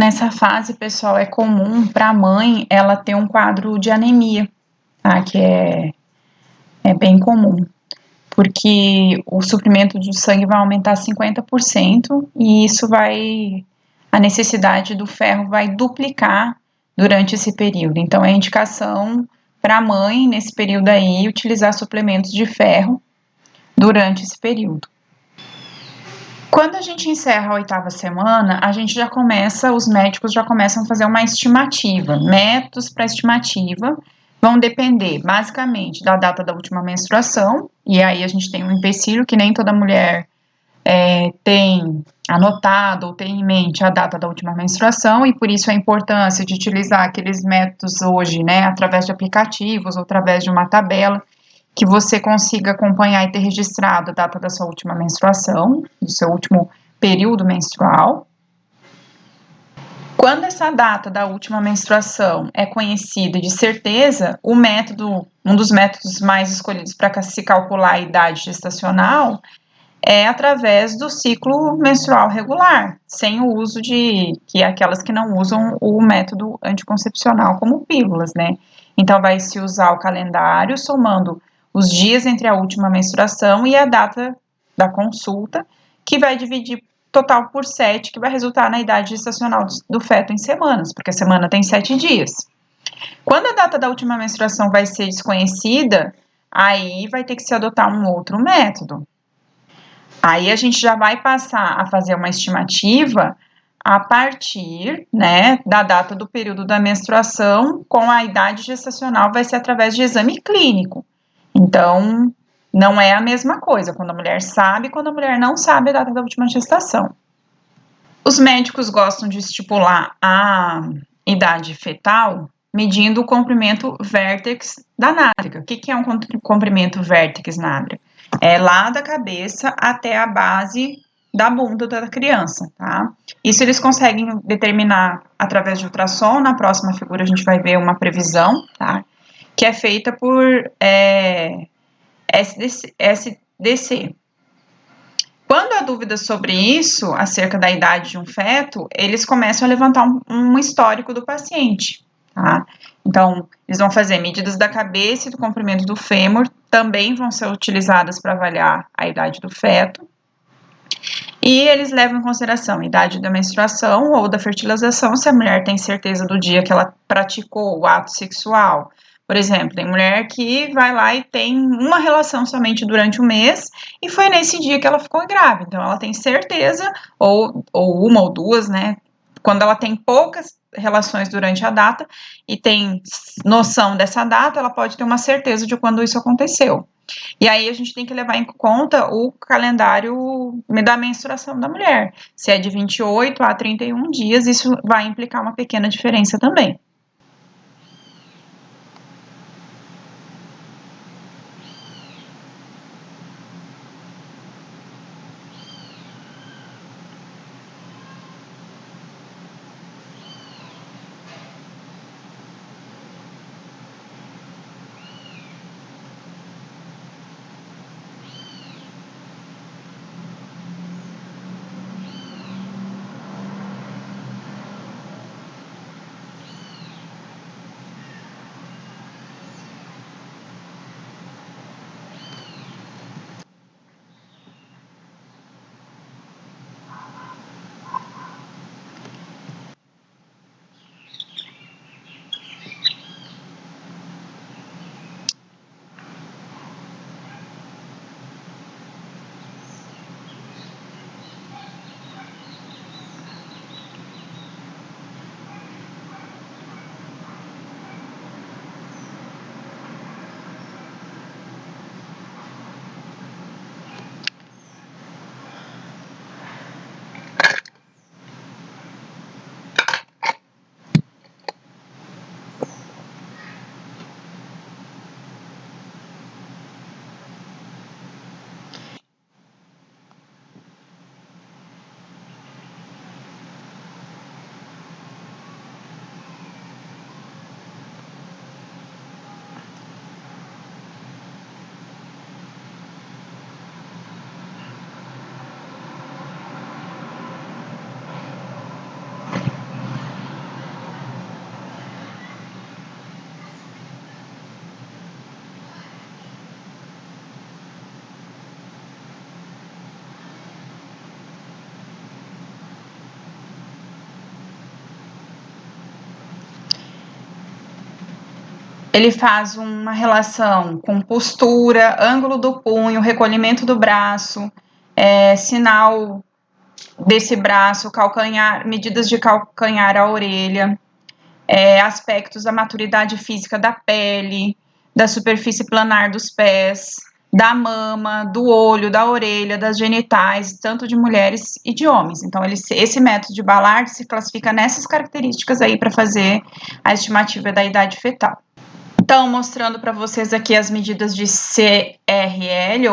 Nessa fase, pessoal, é comum para a mãe ela ter um quadro de anemia, tá? Que é bem comum, porque o suprimento do sangue vai aumentar 50% e isso a necessidade do ferro vai duplicar durante esse período. Então, é indicação para a mãe, nesse período aí, utilizar suplementos de ferro durante esse período. Quando a gente encerra a 8ª semana, os médicos já começam a fazer uma estimativa. Métodos para estimativa vão depender basicamente da data da última menstruação, e aí a gente tem um empecilho que nem toda mulher tem anotado ou tem em mente a data da última menstruação, e por isso a importância de utilizar aqueles métodos hoje, né, através de aplicativos ou através de uma tabela, que você consiga acompanhar e ter registrado a data da sua última menstruação, do seu último período menstrual. Quando essa data da última menstruação é conhecida de certeza, um dos métodos mais escolhidos para se calcular a idade gestacional é através do ciclo menstrual regular, sem o uso que aquelas que não usam o método anticoncepcional como pílulas, né? Então vai se usar o calendário somando os dias entre a última menstruação e a data da consulta, que vai dividir total por 7, que vai resultar na idade gestacional do feto em semanas, porque a semana tem 7 dias. Quando a data da última menstruação vai ser desconhecida, aí vai ter que se adotar um outro método. Aí a gente já vai passar a fazer uma estimativa a partir, né, da data do período da menstruação, com a idade gestacional vai ser através de exame clínico. Então, não é a mesma coisa quando a mulher sabe e quando a mulher não sabe a data da última gestação. Os médicos gostam de estipular a idade fetal medindo o comprimento vértex da nádega. O que é um comprimento vértex nádega? É lá da cabeça até a base da bunda da criança, tá? Isso eles conseguem determinar através de ultrassom. Na próxima figura a gente vai ver uma previsão, tá? Que é feita por SDC. Quando há dúvida sobre isso, acerca da idade de um feto, eles começam a levantar um histórico do paciente, tá? Então, eles vão fazer medidas da cabeça e do comprimento do fêmur, também vão ser utilizadas para avaliar a idade do feto. E eles levam em consideração a idade da menstruação ou da fertilização, se a mulher tem certeza do dia que ela praticou o ato sexual. Por exemplo, tem mulher que vai lá e tem uma relação somente durante o mês e foi nesse dia que ela ficou grávida. Então, ela tem certeza, ou uma ou duas, né? Quando ela tem poucas relações durante a data e tem noção dessa data, ela pode ter uma certeza de quando isso aconteceu. E aí a gente tem que levar em conta o calendário da menstruação da mulher. Se é de 28 a 31 dias, isso vai implicar uma pequena diferença também. Ele faz uma relação com postura, ângulo do punho, recolhimento do braço, sinal desse braço, calcanhar, medidas de calcanhar à orelha, aspectos da maturidade física da pele, da superfície planar dos pés, da mama, do olho, da orelha, das genitais, tanto de mulheres e de homens. Então, esse método de Ballard se classifica nessas características aí para fazer a estimativa da idade fetal. Então, mostrando para vocês aqui as medidas de CRL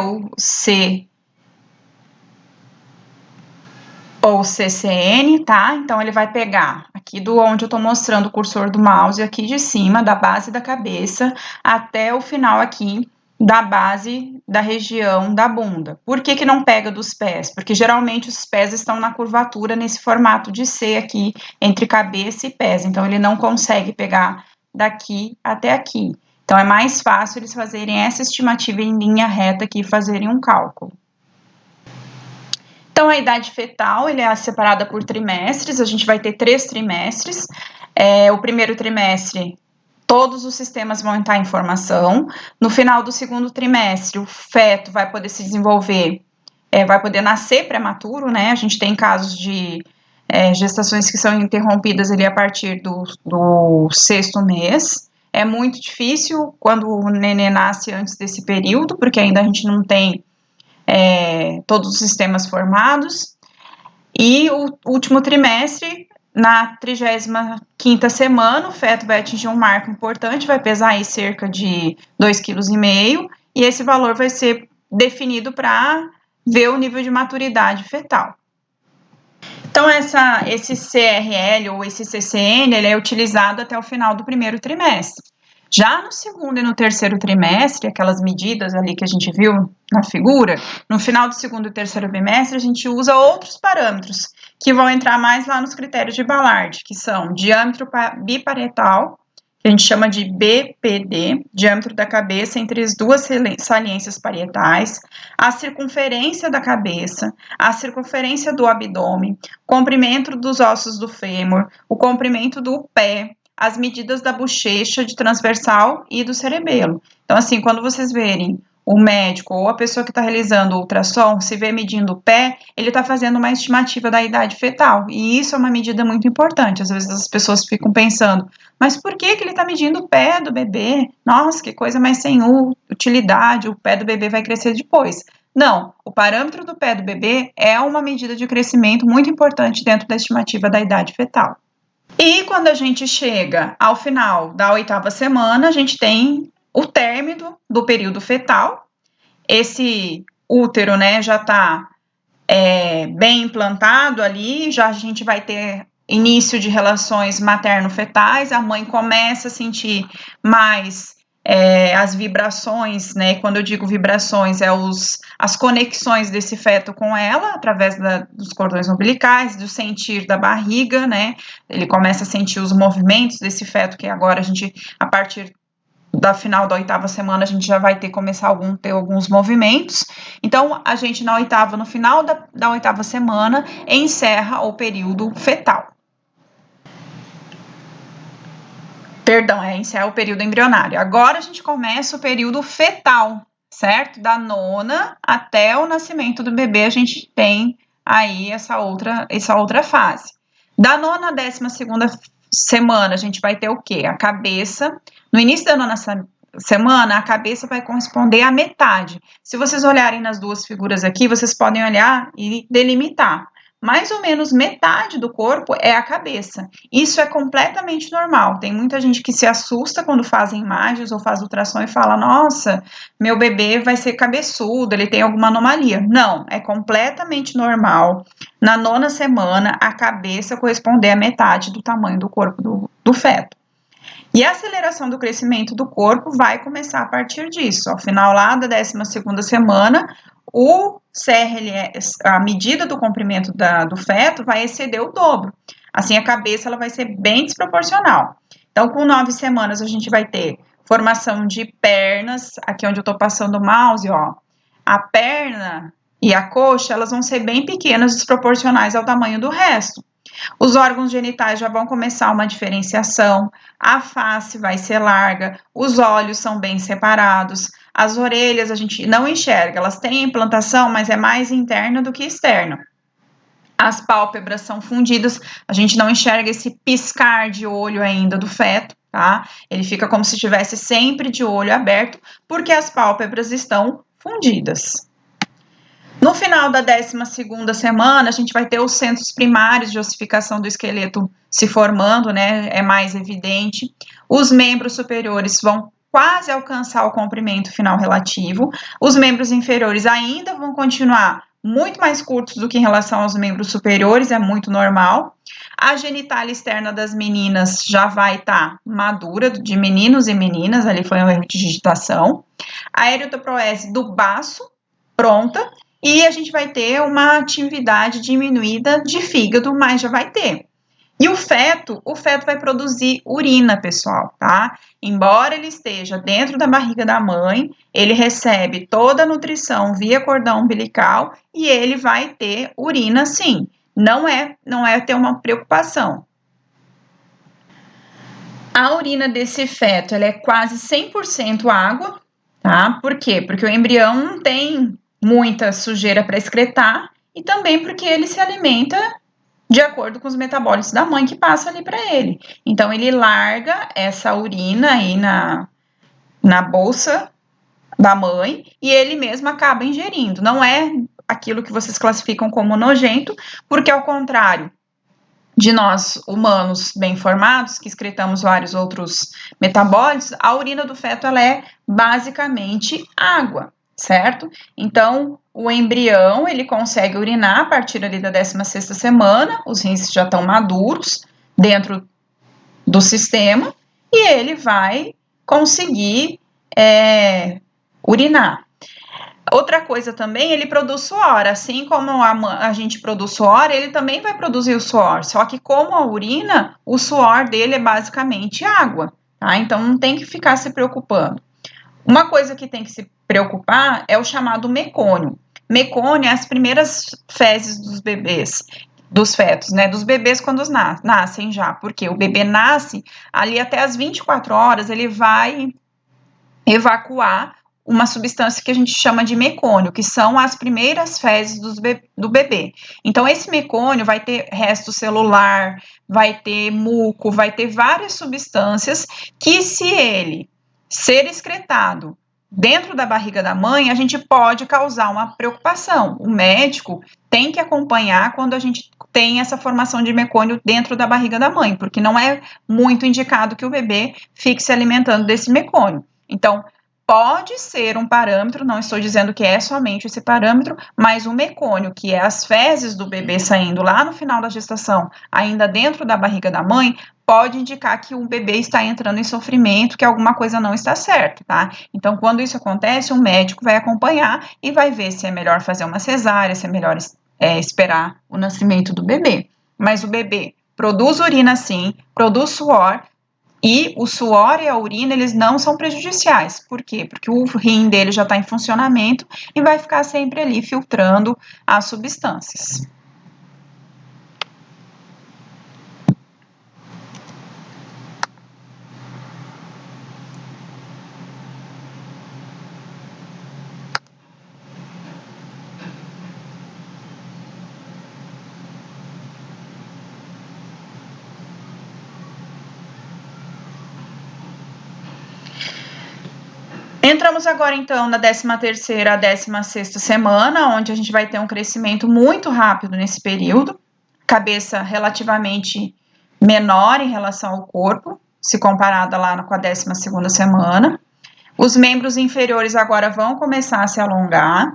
ou CCN, tá? Então, ele vai pegar aqui do onde eu tô mostrando o cursor do mouse, aqui de cima, da base da cabeça, até o final aqui da base da região da bunda. Por que que não pega dos pés? Porque geralmente os pés estão na curvatura nesse formato de C aqui, entre cabeça e pés. Então, ele não consegue pegar daqui até aqui. Então, é mais fácil eles fazerem essa estimativa em linha reta aqui e fazerem um cálculo. Então, a idade fetal, ele é separada por trimestres, a gente vai ter 3 trimestres. O primeiro trimestre, todos os sistemas vão entrar em formação. No final do segundo trimestre, o feto vai poder se desenvolver, vai poder nascer prematuro, né? A gente tem casos de gestações que são interrompidas ali a partir do 6º mês. É muito difícil quando o nenê nasce antes desse período, porque ainda a gente não tem todos os sistemas formados. E o último trimestre, na 35ª semana, o feto vai atingir um marco importante, vai pesar aí cerca de 2,5 kg, e esse valor vai ser definido para ver o nível de maturidade fetal. Então, esse CRL ou esse CCN, ele é utilizado até o final do primeiro trimestre. Já no segundo e no terceiro trimestre, aquelas medidas ali que a gente viu na figura, no final do segundo e terceiro trimestre, a gente usa outros parâmetros que vão entrar mais lá nos critérios de Ballard, que são diâmetro biparietal, que a gente chama de BPD, diâmetro da cabeça entre as duas saliências parietais, a circunferência da cabeça, a circunferência do abdômen, comprimento dos ossos do fêmur, o comprimento do pé, as medidas da bochecha de transversal e do cerebelo. Então, assim, quando vocês verem o médico ou a pessoa que está realizando o ultrassom, se vê medindo o pé, ele está fazendo uma estimativa da idade fetal. E isso é uma medida muito importante. Às vezes as pessoas ficam pensando, mas por que ele está medindo o pé do bebê? Nossa, que coisa mais sem utilidade, o pé do bebê vai crescer depois. Não, o parâmetro do pé do bebê é uma medida de crescimento muito importante dentro da estimativa da idade fetal. E quando a gente chega ao final da 8ª semana, a gente tem o término do período fetal. Esse útero, né, já está bem implantado ali, já a gente vai ter início de relações materno-fetais, a mãe começa a sentir mais as vibrações, né? Quando eu digo vibrações, as conexões desse feto com ela, através dos cordões umbilicais, do sentir da barriga, né? Ele começa a sentir os movimentos desse feto, que agora a gente, a partir da final da 8ª semana, a gente já vai começar a ter alguns movimentos. Então, a gente no final da 8ª semana, encerra o período fetal. Perdão, encerra o período embrionário. Agora a gente começa o período fetal, certo? Da 9ª até o nascimento do bebê, a gente tem aí essa outra fase. Da 9ª à 12ª semana, a gente vai ter o quê? A cabeça. No início da 9ª semana, a cabeça vai corresponder à metade. Se vocês olharem nas duas figuras aqui, vocês podem olhar e delimitar. Mais ou menos metade do corpo é a cabeça. Isso é completamente normal. Tem muita gente que se assusta quando fazem imagens ou faz ultrassom e fala, nossa, meu bebê vai ser cabeçudo, ele tem alguma anomalia. Não, é completamente normal. Na 9ª semana, a cabeça corresponder à metade do tamanho do corpo do feto. E a aceleração do crescimento do corpo vai começar a partir disso. Ao final lá da 12ª semana, o CRL, a medida do comprimento do feto vai exceder o dobro. Assim, a cabeça ela vai ser bem desproporcional. Então, com 9 semanas, a gente vai ter formação de pernas. Aqui onde eu estou passando o mouse, ó. A perna e a coxa, elas vão ser bem pequenas, desproporcionais ao tamanho do resto. Os órgãos genitais já vão começar uma diferenciação, a face vai ser larga, os olhos são bem separados, as orelhas a gente não enxerga, elas têm implantação, mas é mais interna do que externa. As pálpebras são fundidas, a gente não enxerga esse piscar de olho ainda do feto, tá? Ele fica como se estivesse sempre de olho aberto, porque as pálpebras estão fundidas. No final da 12ª semana, a gente vai ter os centros primários de ossificação do esqueleto se formando, né? É mais evidente. Os membros superiores vão quase alcançar o comprimento final relativo. Os membros inferiores ainda vão continuar muito mais curtos do que em relação aos membros superiores, é muito normal. A genitália externa das meninas já vai estar madura, de meninos e meninas, ali foi um erro de digitação. A eritoproese do baço, pronta. E a gente vai ter uma atividade diminuída de fígado, mas já vai ter. E o feto vai produzir urina, pessoal, tá? Embora ele esteja dentro da barriga da mãe, ele recebe toda a nutrição via cordão umbilical e ele vai ter urina, sim. Não é ter uma preocupação. A urina desse feto, ela é quase 100% água, tá? Por quê? Porque o embrião não tem muita sujeira para excretar e também porque ele se alimenta de acordo com os metabólitos da mãe que passa ali para ele. Então, ele larga essa urina aí na bolsa da mãe e ele mesmo acaba ingerindo. Não é aquilo que vocês classificam como nojento, porque ao contrário de nós humanos bem formados, que excretamos vários outros metabólitos, a urina do feto ela é basicamente água, certo? Então, o embrião, ele consegue urinar a partir ali da 16ª semana, os rins já estão maduros dentro do sistema, e ele vai conseguir urinar. Outra coisa também, ele produz suor, assim como a gente produz suor, ele também vai produzir o suor, só que como a urina, o suor dele é basicamente água, tá? Então não tem que ficar se preocupando. Uma coisa que tem que se preocupar é o chamado mecônio. Mecônio é as primeiras fezes dos bebês, dos fetos, né? Dos bebês quando nascem já, porque o bebê nasce, ali até as 24 horas, ele vai evacuar uma substância que a gente chama de mecônio, que são as primeiras fezes do bebê. Então, esse mecônio vai ter resto celular, vai ter muco, vai ter várias substâncias que, se ele ser excretado dentro da barriga da mãe, a gente pode causar uma preocupação. O médico tem que acompanhar quando a gente tem essa formação de mecônio dentro da barriga da mãe, porque não é muito indicado que o bebê fique se alimentando desse mecônio. Então, pode ser um parâmetro, não estou dizendo que é somente esse parâmetro, mas o mecônio, que é as fezes do bebê saindo lá no final da gestação, ainda dentro da barriga da mãe, pode indicar que o bebê está entrando em sofrimento, que alguma coisa não está certa, tá? Então, quando isso acontece, o médico vai acompanhar e vai ver se é melhor fazer uma cesárea, se é melhor esperar o nascimento do bebê. Mas o bebê produz urina sim, produz suor, e o suor e a urina, eles não são prejudiciais. Por quê? Porque o rim dele já está em funcionamento e vai ficar sempre ali filtrando as substâncias. Entramos agora, então, na 13ª a 16ª semana, onde a gente vai ter um crescimento muito rápido nesse período, cabeça relativamente menor em relação ao corpo, se comparada lá com a 12ª semana. Os membros inferiores agora vão começar a se alongar.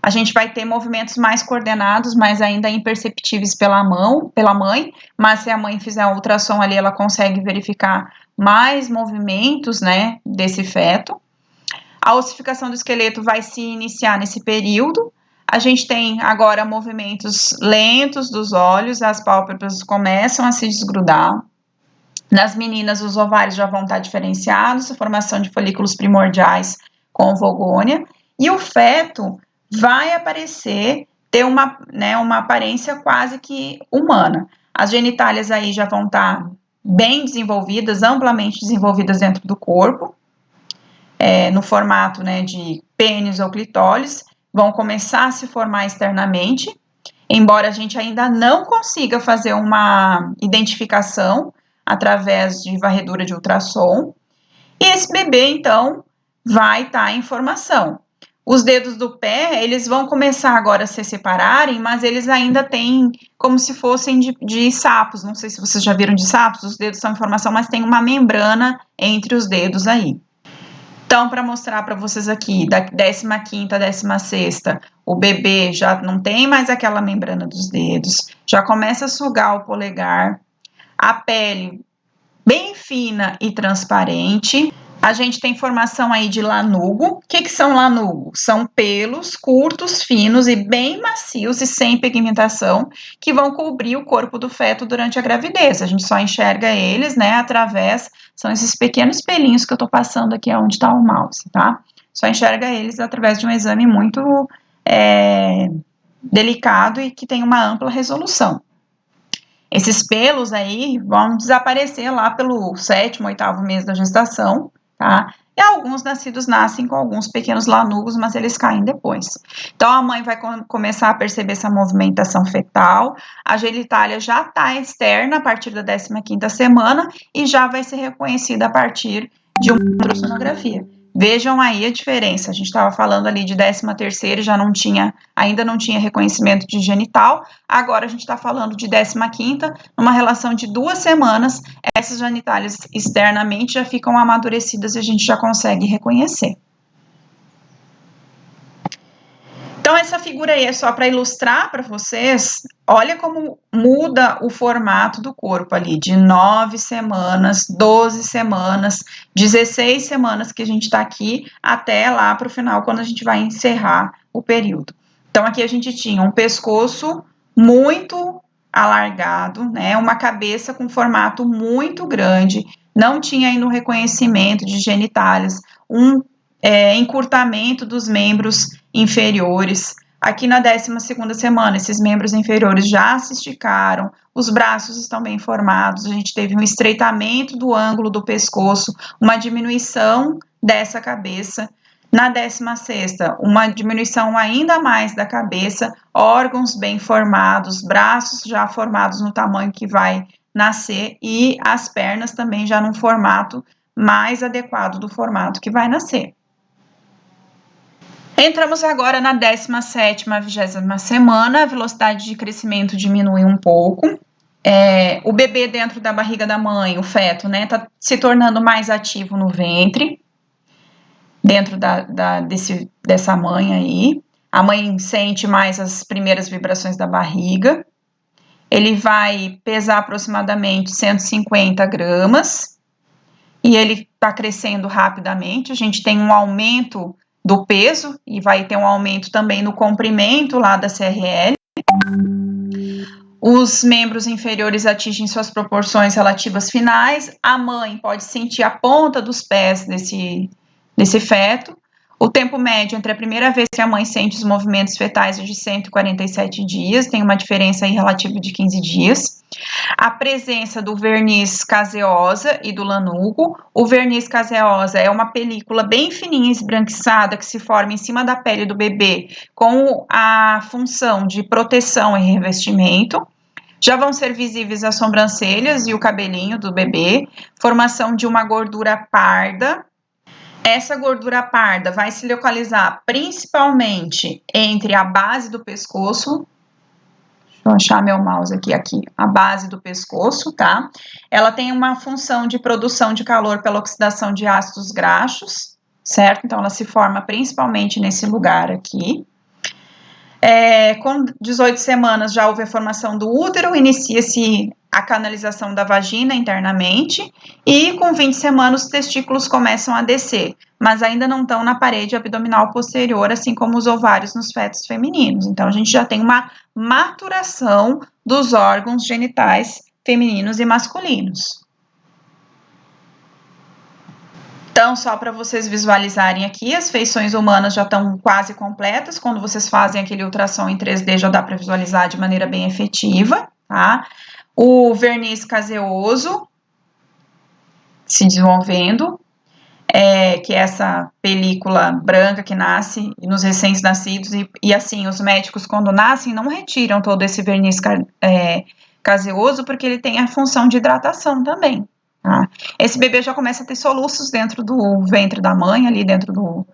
A gente vai ter movimentos mais coordenados, mas ainda imperceptíveis pela mãe, mas se a mãe fizer um ultrassom ali, ela consegue verificar mais movimentos, né, desse feto. A ossificação do esqueleto vai se iniciar nesse período. A gente tem agora movimentos lentos dos olhos, as pálpebras começam a se desgrudar. Nas meninas, os ovários já vão estar diferenciados, a formação de folículos primordiais com ovogônia, e o feto vai aparecer, ter uma aparência quase que humana. As genitálias aí já vão estar bem desenvolvidas, amplamente desenvolvidas dentro do corpo, no formato, né, de pênis ou clitóris, vão começar a se formar externamente, embora a gente ainda não consiga fazer uma identificação através de varredura de ultrassom, e esse bebê, então, vai estar em formação. Os dedos do pé, eles vão começar agora a se separarem, mas eles ainda têm como se fossem de sapos. Não sei se vocês já viram de sapos, os dedos são em formação, mas tem uma membrana entre os dedos aí. Então, para mostrar para vocês aqui, da 15ª à 16ª, o bebê já não tem mais aquela membrana dos dedos, já começa a sugar o polegar, a pele bem fina e transparente. A gente tem formação aí de lanugo. O que são lanugos? São pelos curtos, finos e bem macios e sem pigmentação que vão cobrir o corpo do feto durante a gravidez. A gente só enxerga eles, né, através, são esses pequenos pelinhos que eu tô passando aqui onde tá o mouse, tá? Só enxerga eles através de um exame muito delicado e que tem uma ampla resolução. Esses pelos aí vão desaparecer lá pelo 7º, 8º mês da gestação, tá? E alguns nascidos nascem com alguns pequenos lanugos, mas eles caem depois. Então, a mãe vai começar a perceber essa movimentação fetal, a genitália já está externa a partir da 15ª semana e já vai ser reconhecida a partir de uma ultrassonografia. Vejam aí a diferença, a gente estava falando ali de 13ª e já não tinha, ainda não tinha reconhecimento de genital, agora a gente está falando de 15ª, numa relação de 2 semanas, essas genitálias externamente já ficam amadurecidas e a gente já consegue reconhecer. Então, essa figura aí é só para ilustrar para vocês, olha como muda o formato do corpo ali, de 9 semanas, 12 semanas, 16 semanas que a gente está aqui, até lá para o final, quando a gente vai encerrar o período. Então, aqui a gente tinha um pescoço muito alargado, né, uma cabeça com formato muito grande, não tinha ainda um reconhecimento de genitálias, encurtamento dos membros inferiores. Aqui na 12ª semana, esses membros inferiores já se esticaram, os braços estão bem formados, a gente teve um estreitamento do ângulo do pescoço, uma diminuição dessa cabeça. Na 16ª, uma diminuição ainda mais da cabeça, órgãos bem formados, braços já formados no tamanho que vai nascer e as pernas também já num formato mais adequado do formato que vai nascer. Entramos agora na 17ª, 20ª semana, a velocidade de crescimento diminui um pouco. O bebê dentro da barriga da mãe, o feto, né, tá se tornando mais ativo no ventre, dentro dessa mãe aí. A mãe sente mais as primeiras vibrações da barriga. Ele vai pesar aproximadamente 150 gramas e ele está crescendo rapidamente. A gente tem um aumento do peso e vai ter um aumento também no comprimento lá da CRL. Os membros inferiores atingem suas proporções relativas finais. A mãe pode sentir a ponta dos pés desse feto. O tempo médio entre a primeira vez que a mãe sente os movimentos fetais é de 147 dias, tem uma diferença aí relativa de 15 dias. A presença do verniz caseosa e do lanugo. O verniz caseosa é uma película bem fininha, esbranquiçada, que se forma em cima da pele do bebê, com a função de proteção e revestimento. Já vão ser visíveis as sobrancelhas e o cabelinho do bebê, formação de uma gordura parda. Essa gordura parda vai se localizar principalmente entre a base do pescoço. Deixa eu achar meu mouse aqui, a base do pescoço, tá? Ela tem uma função de produção de calor pela oxidação de ácidos graxos, certo? Então, ela se forma principalmente nesse lugar aqui. Com 18 semanas já houve a formação do útero, inicia-se a canalização da vagina internamente e com 20 semanas os testículos começam a descer, mas ainda não estão na parede abdominal posterior, assim como os ovários nos fetos femininos. Então, a gente já tem uma maturação dos órgãos genitais femininos e masculinos. Então, só para vocês visualizarem aqui, as feições humanas já estão quase completas. Quando vocês fazem aquele ultrassom em 3D, já dá para visualizar de maneira bem efetiva, tá? o verniz caseoso se desenvolvendo, que é essa película branca que nasce nos recém-nascidos, e assim, os médicos, quando nascem, não retiram todo esse verniz caseoso, porque ele tem a função de hidratação também. Tá? Esse bebê já começa a ter soluços dentro do ventre da mãe, ali dentro do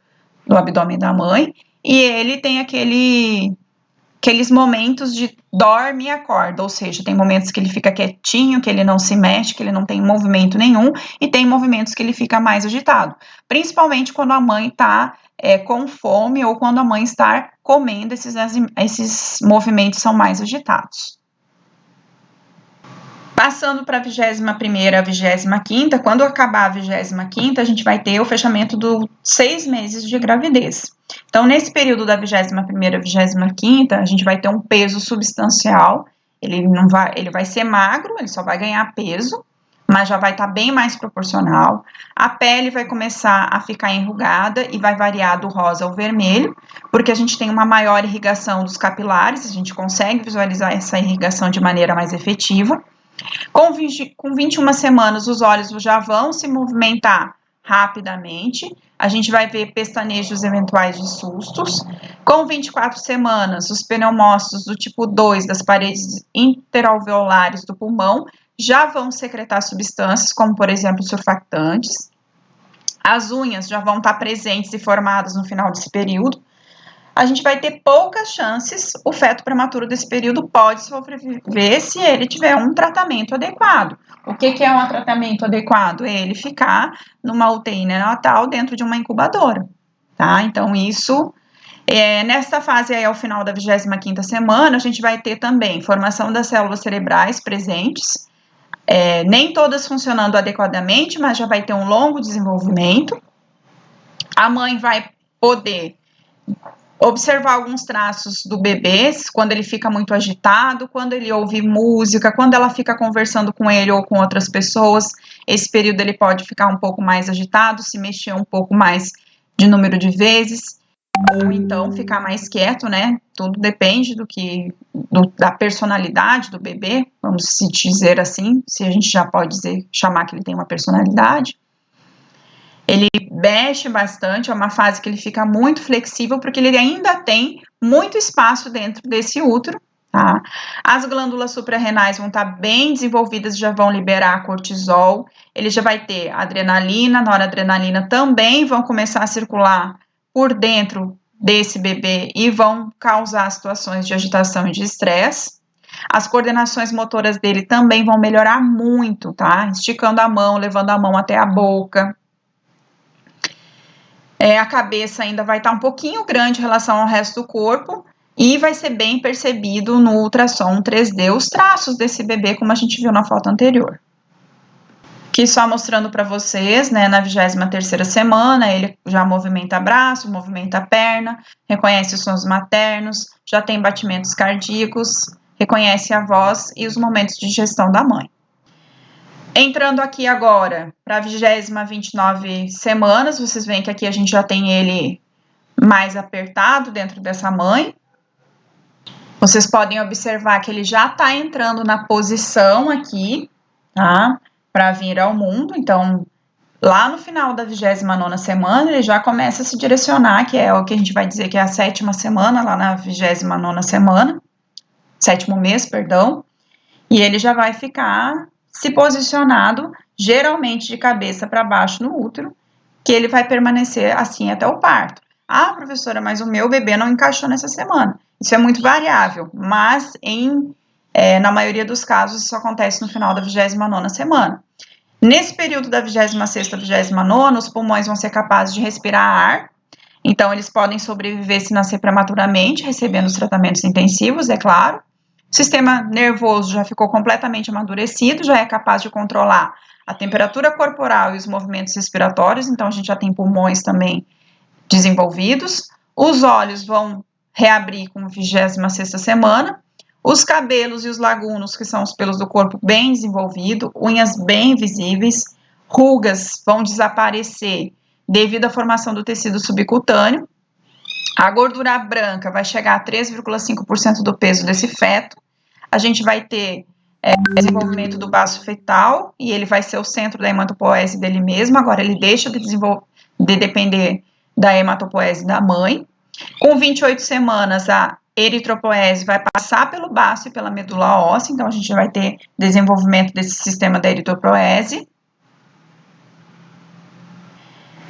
abdômen da mãe, e ele tem aqueles momentos de dorme e acorda, ou seja, tem momentos que ele fica quietinho, que ele não se mexe, que ele não tem movimento nenhum, e tem movimentos que ele fica mais agitado, principalmente quando a mãe está com fome ou quando a mãe está comendo, esses movimentos são mais agitados. Passando para a 21ª, a 25ª, quando acabar a 25ª, a gente vai ter o fechamento dos 6 meses de gravidez. Então, nesse período da 21ª a 25ª, a gente vai ter um peso substancial, ele vai ser magro, ele só vai ganhar peso, mas já vai estar bem mais proporcional. A pele vai começar a ficar enrugada e vai variar do rosa ao vermelho, porque a gente tem uma maior irrigação dos capilares, a gente consegue visualizar essa irrigação de maneira mais efetiva. Com 21 semanas, os olhos já vão se movimentar rapidamente. A gente vai ver pestanejos eventuais de sustos. Com 24 semanas, os pneumócitos do tipo 2 das paredes interalveolares do pulmão já vão secretar substâncias, como, por exemplo, surfactantes. As unhas já vão estar presentes e formadas no final desse período. A gente vai ter poucas chances, o feto prematuro desse período pode sobreviver se ele tiver um tratamento adequado. O que é um tratamento adequado? É ele ficar numa UTI neonatal dentro de uma incubadora, tá? Então, isso, nessa fase aí, ao final da 25ª semana, a gente vai ter também formação das células cerebrais presentes, nem todas funcionando adequadamente, mas já vai ter um longo desenvolvimento. A mãe vai poder observar alguns traços do bebê, quando ele fica muito agitado, quando ele ouve música, quando ela fica conversando com ele ou com outras pessoas, esse período ele pode ficar um pouco mais agitado, se mexer um pouco mais de número de vezes, ou então ficar mais quieto, né? Tudo depende da personalidade do bebê, vamos se dizer assim, se a gente já pode chamar que ele tem uma personalidade. Ele mexe bastante, é uma fase que ele fica muito flexível, porque ele ainda tem muito espaço dentro desse útero, tá? As glândulas suprarrenais vão estar bem desenvolvidas, já vão liberar cortisol, ele já vai ter adrenalina, noradrenalina também vão começar a circular por dentro desse bebê e vão causar situações de agitação e de estresse. As coordenações motoras dele também vão melhorar muito, tá? Esticando a mão, levando a mão até a boca. A cabeça ainda vai estar um pouquinho grande em relação ao resto do corpo e vai ser bem percebido no ultrassom 3D os traços desse bebê, como a gente viu na foto anterior. Aqui só mostrando para vocês, né, na 23ª semana, ele já movimenta braço, movimenta perna, reconhece os sons maternos, já tem batimentos cardíacos, reconhece a voz e os momentos de digestão da mãe. Entrando aqui agora para a 29 semanas, vocês veem que aqui a gente já tem ele mais apertado dentro dessa mãe. Vocês podem observar que ele já está entrando na posição aqui, tá? Para vir ao mundo. Então, lá no final da 29ª semana, ele já começa a se direcionar, que é o que a gente vai dizer que é a 7ª semana, lá na 29ª semana, 7º mês, perdão. E ele já vai ficar se posicionado, geralmente de cabeça para baixo no útero, que ele vai permanecer assim até o parto. Ah, professora, mas o meu bebê não encaixou nessa semana. Isso é muito variável, mas na maioria dos casos isso acontece no final da 29ª semana. Nesse período da 26ª à 29ª, os pulmões vão ser capazes de respirar ar, então eles podem sobreviver se nascer prematuramente, recebendo os tratamentos intensivos, é claro. O sistema nervoso já ficou completamente amadurecido, já é capaz de controlar a temperatura corporal e os movimentos respiratórios, então a gente já tem pulmões também desenvolvidos. Os olhos vão reabrir com a 26ª semana. Os cabelos e os lagunos, que são os pelos do corpo, bem desenvolvidos, unhas bem visíveis, rugas vão desaparecer devido à formação do tecido subcutâneo. A gordura branca vai chegar a 3,5% do peso desse feto. A gente vai ter desenvolvimento do baço fetal, e ele vai ser o centro da hematopoese dele mesmo. Agora ele deixa de depender da hematopoese da mãe. Com 28 semanas, a eritropoese vai passar pelo baço e pela medula óssea, então a gente vai ter desenvolvimento desse sistema da eritropoese.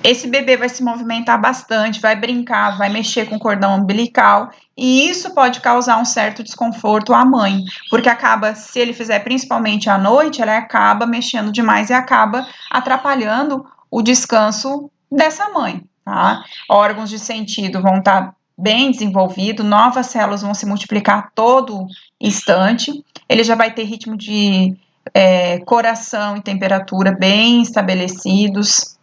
Esse bebê vai se movimentar bastante, vai brincar, vai mexer com o cordão umbilical, e isso pode causar um certo desconforto à mãe, porque acaba, se ele fizer principalmente à noite, ela acaba mexendo demais e acaba atrapalhando o descanso dessa mãe, tá? Órgãos de sentido vão estar bem desenvolvidos, novas células vão se multiplicar a todo instante, ele já vai ter ritmo de coração e temperatura bem estabelecidos.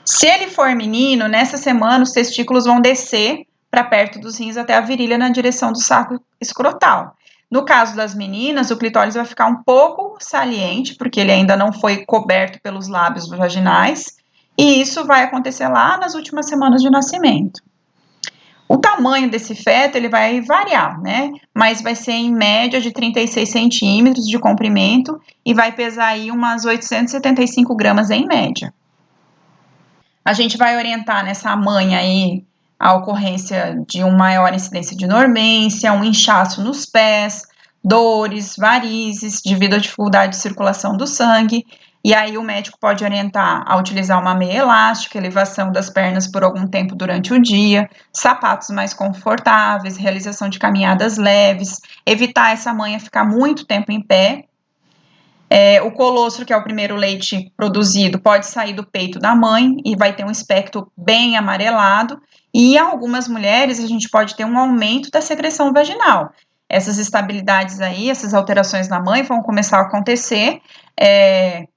Se ele for menino, nessa semana os testículos vão descer para perto dos rins até a virilha na direção do saco escrotal. No caso das meninas, o clitóris vai ficar um pouco saliente, porque ele ainda não foi coberto pelos lábios vaginais, e isso vai acontecer lá nas últimas semanas de nascimento. O tamanho desse feto ele vai variar, né? Mas vai ser em média de 36 centímetros de comprimento e vai pesar aí umas 875 gramas em média. A gente vai orientar nessa mãe aí a ocorrência de uma maior incidência de dormência, um inchaço nos pés, dores, varizes, devido à dificuldade de circulação do sangue. E aí o médico pode orientar a utilizar uma meia elástica, elevação das pernas por algum tempo durante o dia, sapatos mais confortáveis, realização de caminhadas leves, evitar essa mãe ficar muito tempo em pé. O colostro, que é o primeiro leite produzido, pode sair do peito da mãe e vai ter um espectro bem amarelado. E em algumas mulheres, a gente pode ter um aumento da secreção vaginal. Essas estabilidades aí, essas alterações na mãe vão começar a acontecer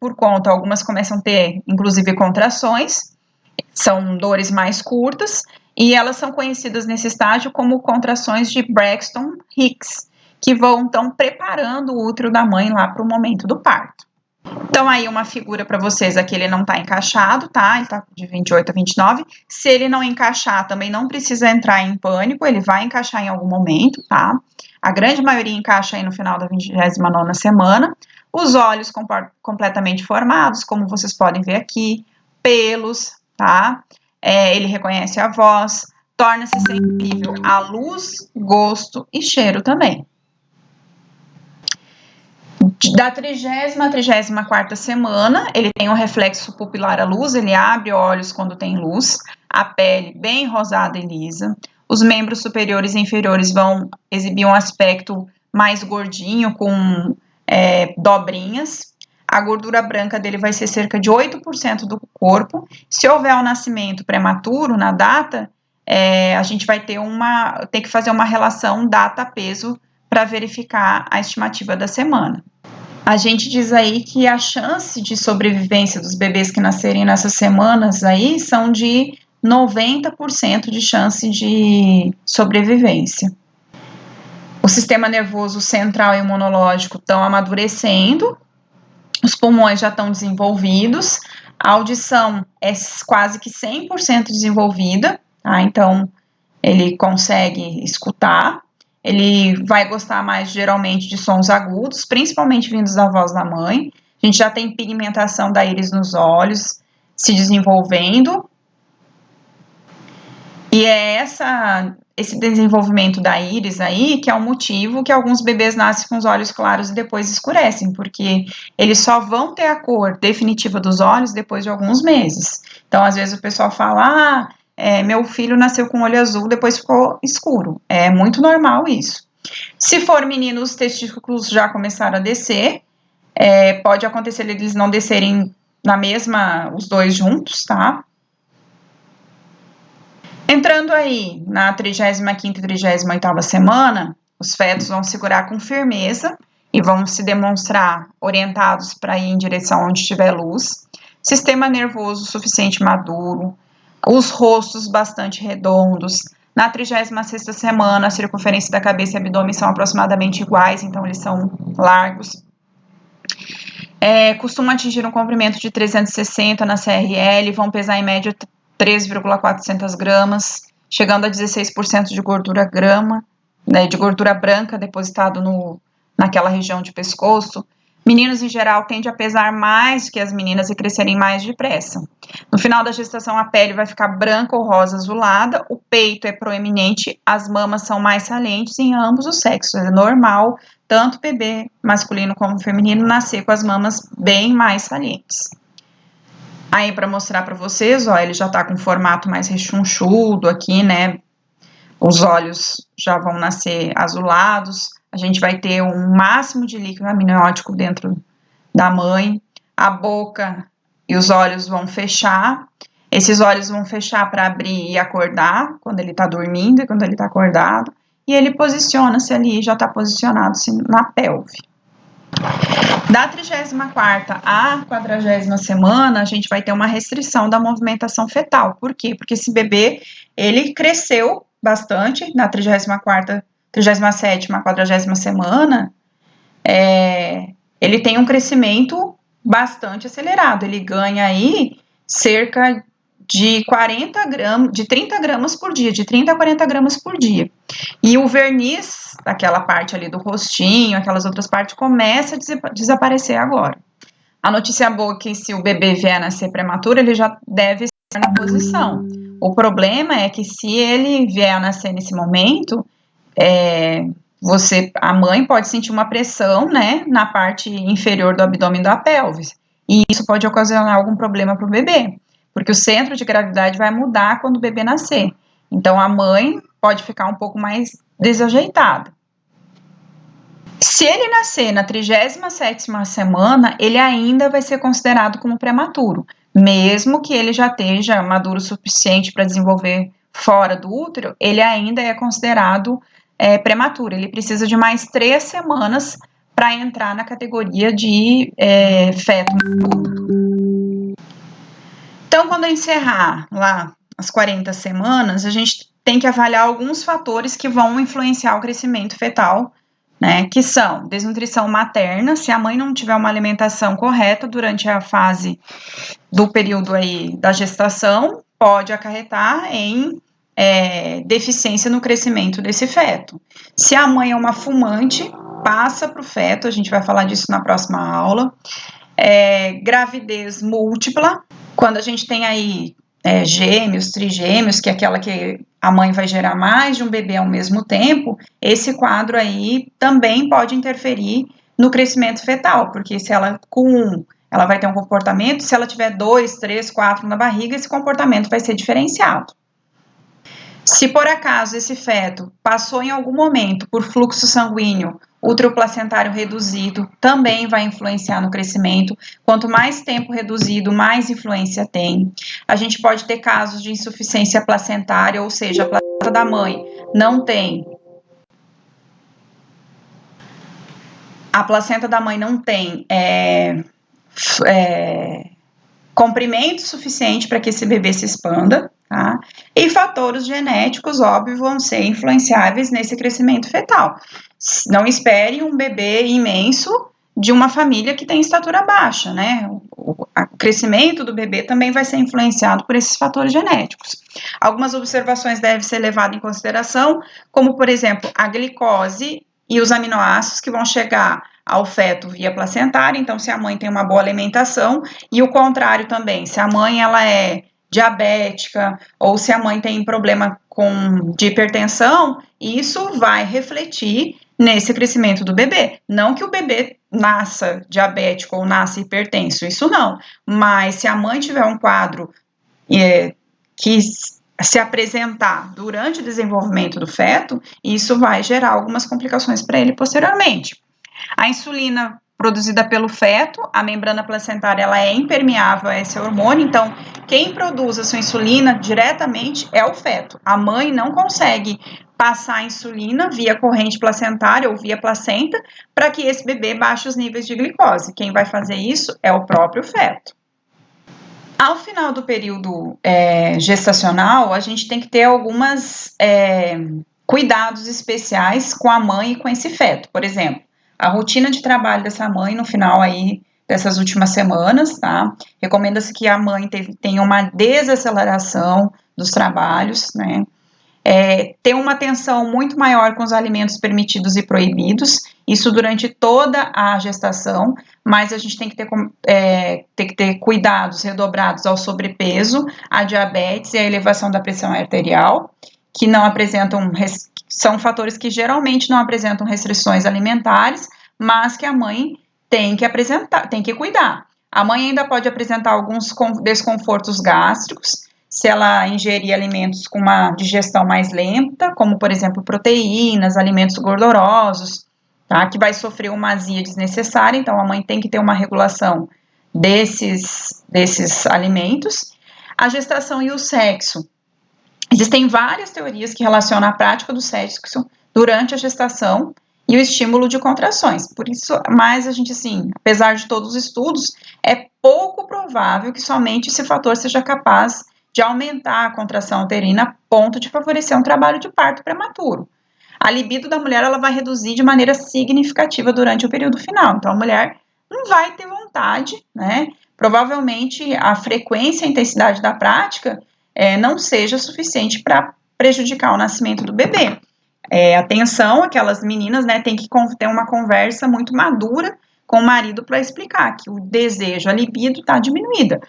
por conta, algumas começam a ter, inclusive, contrações, são dores mais curtas, e elas são conhecidas nesse estágio como contrações de Braxton Hicks, que vão, então, preparando o útero da mãe lá para o momento do parto. Então, aí uma figura para vocês, aqui ele não está encaixado, tá? Ele está de 28 a 29. Se ele não encaixar, também não precisa entrar em pânico, ele vai encaixar em algum momento, tá? A grande maioria encaixa aí no final da 29ª semana. Os olhos completamente formados, como vocês podem ver aqui, pelos, tá? Ele reconhece a voz, torna-se sensível à luz, gosto e cheiro também. Da 30ª à 34ª semana, ele tem um reflexo pupilar à luz, ele abre olhos quando tem luz, a pele bem rosada e lisa, os membros superiores e inferiores vão exibir um aspecto mais gordinho, com dobrinhas, a gordura branca dele vai ser cerca de 8% do corpo. Se houver um nascimento prematuro na data, a gente vai ter que fazer uma relação data-peso para verificar a estimativa da semana. A gente diz aí que a chance de sobrevivência dos bebês que nascerem nessas semanas aí são de 90% de chance de sobrevivência. O sistema nervoso central e imunológico estão amadurecendo, os pulmões já estão desenvolvidos, a audição é quase que 100% desenvolvida, tá? Então ele consegue escutar. Ele vai gostar mais, geralmente, de sons agudos, principalmente vindos da voz da mãe. A gente já tem pigmentação da íris nos olhos se desenvolvendo. E é esse desenvolvimento da íris aí que é o motivo que alguns bebês nascem com os olhos claros e depois escurecem, porque eles só vão ter a cor definitiva dos olhos depois de alguns meses. Então, às vezes, o pessoal fala, meu filho nasceu com olho azul, depois ficou escuro. É muito normal isso. Se for menino, os testículos já começaram a descer. Pode acontecer eles não descerem os dois juntos, tá? Entrando aí na 35ª e 38ª semana, os fetos vão segurar com firmeza e vão se demonstrar orientados para ir em direção onde tiver luz. Sistema nervoso suficiente maduro, os rostos bastante redondos. Na 36ª semana, a circunferência da cabeça e abdômen são aproximadamente iguais, então eles são largos. Costumam atingir um comprimento de 360 na CRL, vão pesar em média 3,400 gramas, chegando a 16% de gordura branca depositado naquela região de pescoço. Meninos, em geral, tendem a pesar mais que as meninas e crescerem mais depressa. No final da gestação, a pele vai ficar branca ou rosa azulada, o peito é proeminente, as mamas são mais salientes em ambos os sexos. É normal, tanto bebê masculino como feminino, nascer com as mamas bem mais salientes. Aí, para mostrar para vocês, ó, ele já tá com um formato mais rechonchudo aqui, né? Os olhos já vão nascer azulados, a gente vai ter um máximo de líquido amniótico dentro da mãe, a boca e os olhos vão fechar, esses olhos vão fechar para abrir e acordar, quando ele está dormindo e quando ele está acordado, e ele posiciona-se ali, já está posicionado na pelve. Da 34ª à 40ª semana, a gente vai ter uma restrição da movimentação fetal. Por quê? Porque esse bebê, ele cresceu bastante na 34ª, 37ª, 40ª semana, ele tem um crescimento bastante acelerado, ele ganha aí cerca de 40 gramas, de 30 gramas por dia, de 30 a 40 gramas por dia. E o verniz, daquela parte ali do rostinho, aquelas outras partes, começa a desaparecer agora. A notícia boa é que se o bebê vier a nascer prematuro, ele já deve estar na posição. O problema é que se ele vier a nascer nesse momento, a mãe pode sentir uma pressão, né, na parte inferior do abdômen da pelvis. E isso pode ocasionar algum problema para o bebê, porque o centro de gravidade vai mudar quando o bebê nascer. Então, a mãe pode ficar um pouco mais desajeitada. Se ele nascer na 37ª semana, ele ainda vai ser considerado como prematuro, mesmo que ele já esteja maduro o suficiente para desenvolver fora do útero, ele ainda é considerado prematuro. Ele precisa de mais 3 semanas para entrar na categoria de feto maduro. Então, quando eu encerrar lá as 40 semanas, a gente tem que avaliar alguns fatores que vão influenciar o crescimento fetal, né, que são desnutrição materna, se a mãe não tiver uma alimentação correta durante a fase do período aí da gestação, pode acarretar em deficiência no crescimento desse feto. Se a mãe é uma fumante, passa para o feto, a gente vai falar disso na próxima aula. Gravidez múltipla, quando a gente tem aí gêmeos, trigêmeos, que é aquela que a mãe vai gerar mais de um bebê ao mesmo tempo, esse quadro aí também pode interferir no crescimento fetal, porque se ela ela vai ter um comportamento, se ela tiver 2, 3, 4 na barriga, esse comportamento vai ser diferenciado. Se por acaso esse feto passou em algum momento por fluxo sanguíneo útero-placentário reduzido, também vai influenciar no crescimento. Quanto mais tempo reduzido, mais influência tem. A gente pode ter casos de insuficiência placentária, ou seja, a placenta da mãe não tem. A placenta da mãe não tem comprimento suficiente para que esse bebê se expanda, tá? E fatores genéticos, óbvio, vão ser influenciáveis nesse crescimento fetal. Não espere um bebê imenso de uma família que tem estatura baixa, né? O crescimento do bebê também vai ser influenciado por esses fatores genéticos. Algumas observações devem ser levadas em consideração, como, por exemplo, a glicose e os aminoácidos que vão chegar ao feto via placentária. Então, se a mãe tem uma boa alimentação, e o contrário também, se a mãe ela é diabética, ou se a mãe tem problema de hipertensão, isso vai refletir nesse crescimento do bebê. Não que o bebê nasça diabético ou nasça hipertenso, isso não. Mas se a mãe tiver um quadro que se apresentar durante o desenvolvimento do feto, isso vai gerar algumas complicações para ele posteriormente. A insulina produzida pelo feto, a membrana placentária, ela é impermeável a esse hormônio, então quem produz a sua insulina diretamente é o feto. A mãe não consegue passar a insulina via corrente placentária ou via placenta para que esse bebê baixe os níveis de glicose. Quem vai fazer isso é o próprio feto. Ao final do período gestacional, a gente tem que ter alguns cuidados especiais com a mãe e com esse feto. Por exemplo, a rotina de trabalho dessa mãe no final aí dessas últimas semanas, tá? Recomenda-se que a mãe tenha uma desaceleração dos trabalhos, né? ter uma atenção muito maior com os alimentos permitidos e proibidos, isso durante toda a gestação, mas a gente tem que ter cuidados redobrados ao sobrepeso, à diabetes e à elevação da pressão arterial, que não apresentam, são fatores que geralmente não apresentam restrições alimentares, mas que a mãe tem que apresentar, tem que cuidar. A mãe ainda pode apresentar alguns desconfortos gástricos, se ela ingerir alimentos com uma digestão mais lenta, como, por exemplo, proteínas, alimentos gordurosos, tá? Que vai sofrer uma azia desnecessária, então a mãe tem que ter uma regulação desses alimentos. A gestação e o sexo. Existem várias teorias que relacionam a prática do sexo durante a gestação e o estímulo de contrações. Por isso, mas a gente, assim, apesar de todos os estudos, é pouco provável que somente esse fator seja capaz de aumentar a contração uterina a ponto de favorecer um trabalho de parto prematuro. A libido da mulher ela vai reduzir de maneira significativa durante o período final. Então, a mulher não vai ter vontade, né? Provavelmente a frequência e a intensidade da prática não seja suficiente para prejudicar o nascimento do bebê. Atenção, aquelas meninas, né, tem que ter uma conversa muito madura com o marido para explicar que o desejo, a libido está diminuída.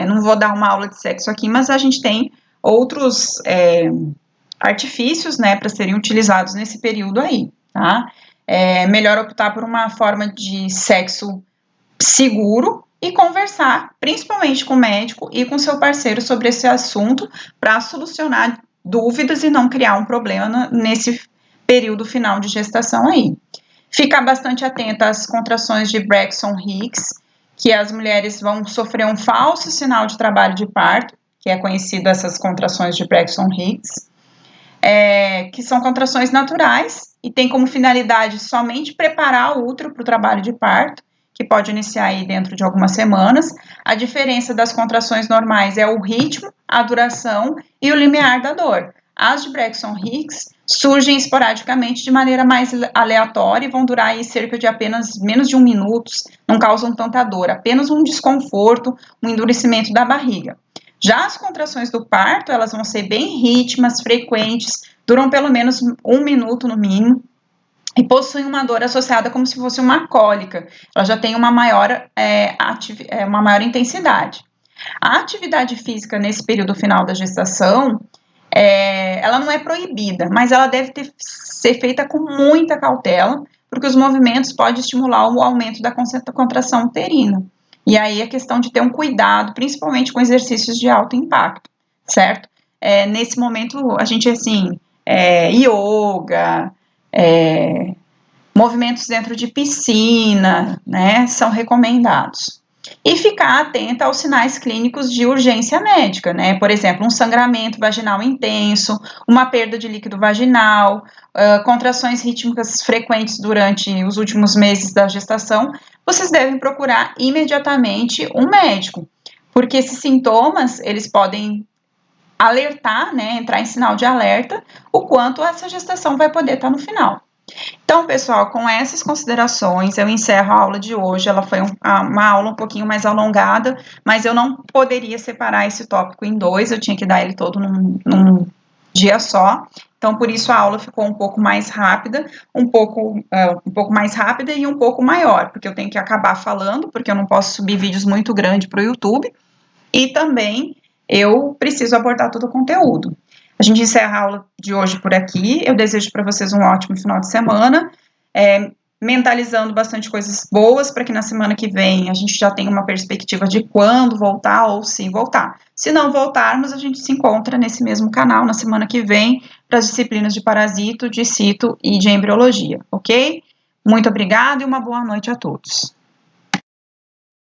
Não vou dar uma aula de sexo aqui, mas a gente tem outros artifícios, né, para serem utilizados nesse período aí, tá? É melhor optar por uma forma de sexo seguro e conversar, principalmente com o médico e com seu parceiro sobre esse assunto para solucionar dúvidas e não criar um problema nesse período final de gestação aí. Ficar bastante atenta às contrações de Braxton-Hicks, que as mulheres vão sofrer um falso sinal de trabalho de parto, que é conhecido essas contrações de Braxton-Hicks, que são contrações naturais e tem como finalidade somente preparar o útero para o trabalho de parto, que pode iniciar aí dentro de algumas semanas. A diferença das contrações normais é o ritmo, a duração e o limiar da dor. As de Braxton-Hicks surgem esporadicamente de maneira mais aleatória e vão durar aí cerca de apenas menos de 1 minuto, não causam tanta dor, apenas um desconforto, um endurecimento da barriga. Já as contrações do parto, elas vão ser bem rítmicas, frequentes, duram pelo menos 1 minuto no mínimo, e possuem uma dor associada como se fosse uma cólica. Ela já tem uma maior intensidade. A atividade física nesse período final da gestação, ela não é proibida, mas ela deve ser feita com muita cautela, porque os movimentos podem estimular o aumento da contração uterina. E aí a questão de ter um cuidado, principalmente com exercícios de alto impacto, certo? Nesse momento, a gente, assim, yoga, movimentos dentro de piscina, né, são recomendados. E ficar atenta aos sinais clínicos de urgência médica, né, por exemplo, um sangramento vaginal intenso, uma perda de líquido vaginal, contrações rítmicas frequentes durante os últimos meses da gestação, vocês devem procurar imediatamente um médico, porque esses sintomas, eles podem alertar, né, entrar em sinal de alerta, o quanto essa gestação vai poder estar no final. Então, pessoal, com essas considerações, eu encerro a aula de hoje. Ela foi uma aula um pouquinho mais alongada, mas eu não poderia separar esse tópico em dois, eu tinha que dar ele todo num dia só. Então, por isso a aula ficou um pouco mais rápida, um pouco mais rápida e um pouco maior, porque eu tenho que acabar falando, porque eu não posso subir vídeos muito grandes para o YouTube, e também eu preciso abordar todo o conteúdo. A gente encerra a aula de hoje por aqui. Eu desejo para vocês um ótimo final de semana, mentalizando bastante coisas boas para que na semana que vem a gente já tenha uma perspectiva de quando voltar ou se voltar. Se não voltarmos, a gente se encontra nesse mesmo canal na semana que vem para as disciplinas de parasito, de cito e de embriologia, ok? Muito obrigada e uma boa noite a todos.